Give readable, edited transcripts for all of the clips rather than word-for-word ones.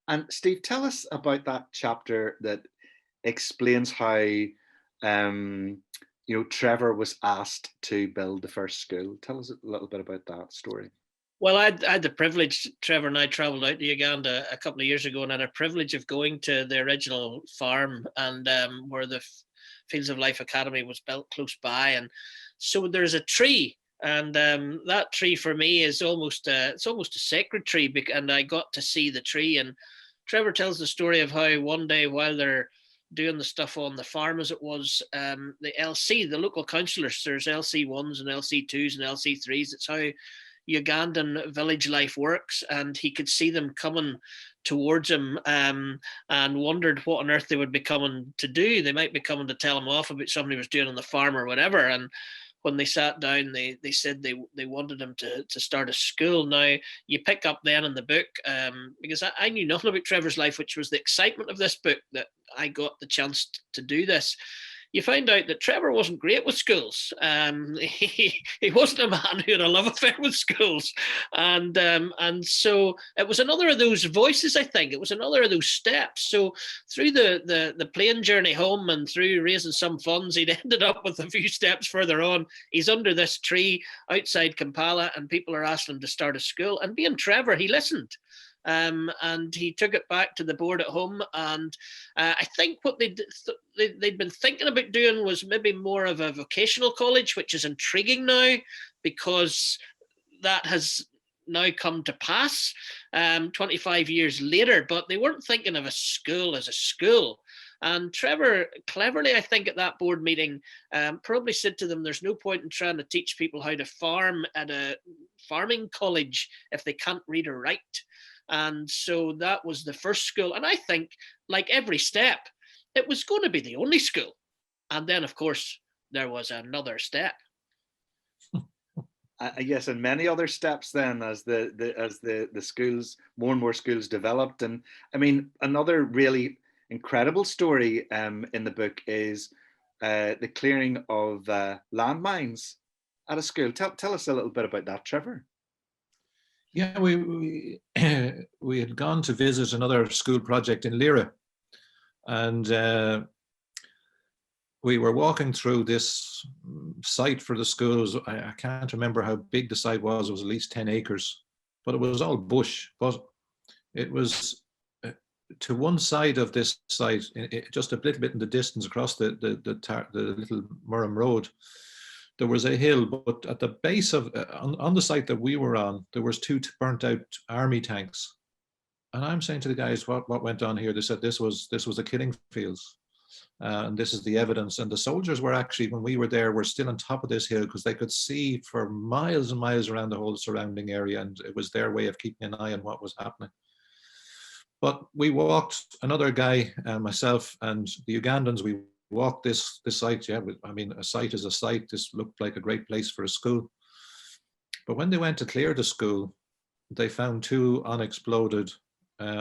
And Steve, tell us about that chapter that explains how Trevor was asked to build the first school. Tell us a little bit about that story. Well, I had the privilege, Trevor and I traveled out to Uganda a couple of years ago and had a privilege of going to the original farm and where the Fields of Life Academy was built close by. And so there's a tree, and that tree for me is it's almost a sacred tree. And I got to see the tree. And Trevor tells the story of how one day while they're doing the stuff on the farm, as it was, the LC, the local councillors, there's LC1s and LC2s and LC3s. It's how Ugandan village life works, and he could see them coming towards him and wondered what on earth they would be coming to do. They might be coming to tell him off about something he was doing on the farm or whatever. And when they sat down, they said they wanted him to start a school. Now, you pick up then in the book, because I knew nothing about Trevor's life, which was the excitement of this book, that I got the chance to do this. You find out that Trevor wasn't great with schools. He wasn't a man who had a love affair with schools, and so it was another of those voices. I think it was another of those steps. So through the plane journey home and through raising some funds, he'd ended up with a few steps further on. He's under this tree outside Kampala, and people are asking him to start a school. And being Trevor, he listened. And he took it back to the board at home. And I think what they'd been thinking about doing was maybe more of a vocational college, which is intriguing now because that has now come to pass 25 years later. But they weren't thinking of a school as a school. And Trevor, cleverly, I think, at that board meeting, probably said to them, there's no point in trying to teach people how to farm at a farming college if they can't read or write. And so that was the first school. And I think, like every step, it was going to be the only school. And then, of course, there was another step. Yes, and many other steps then as the schools, more and more schools developed. And I mean, another really incredible story in the book is the clearing of landmines at a school. Tell us a little bit about that, Trevor. Yeah, we had gone to visit another school project in Lira, and we were walking through this site for the schools. I can't remember how big the site was. It was at least 10 acres, but it was all bush. But it was to one side of this site, just a little bit in the distance across the little Murram Road, there was a hill, but at the base of, on the site that we were on, there was two burnt out army tanks. And I'm saying to the guys, what went on here? They said this was the killing fields. And this is the evidence. And the soldiers were actually, when we were there, were still on top of this hill because they could see for miles and miles around the whole surrounding area. And it was their way of keeping an eye on what was happening. But we walked, another guy, myself and the Ugandans, we walked this site. Yeah, I mean, a site is a site. This looked like a great place for a school. But when they went to clear the school, they found two unexploded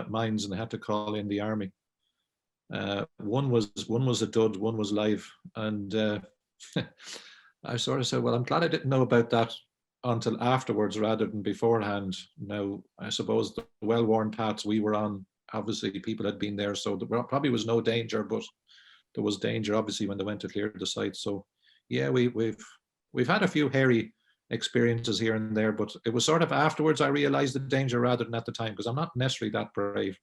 mines, and they had to call in the army. One was a dud, one was live, and I sort of said, well, I'm glad I didn't know about that until afterwards rather than beforehand. Now, I suppose the well-worn paths we were on, obviously people had been there, so there probably was no danger, but there was danger obviously when they went to clear the site. So yeah, we've had a few hairy experiences here and there, but it was sort of afterwards I realized the danger rather than at the time, because I'm not necessarily that brave.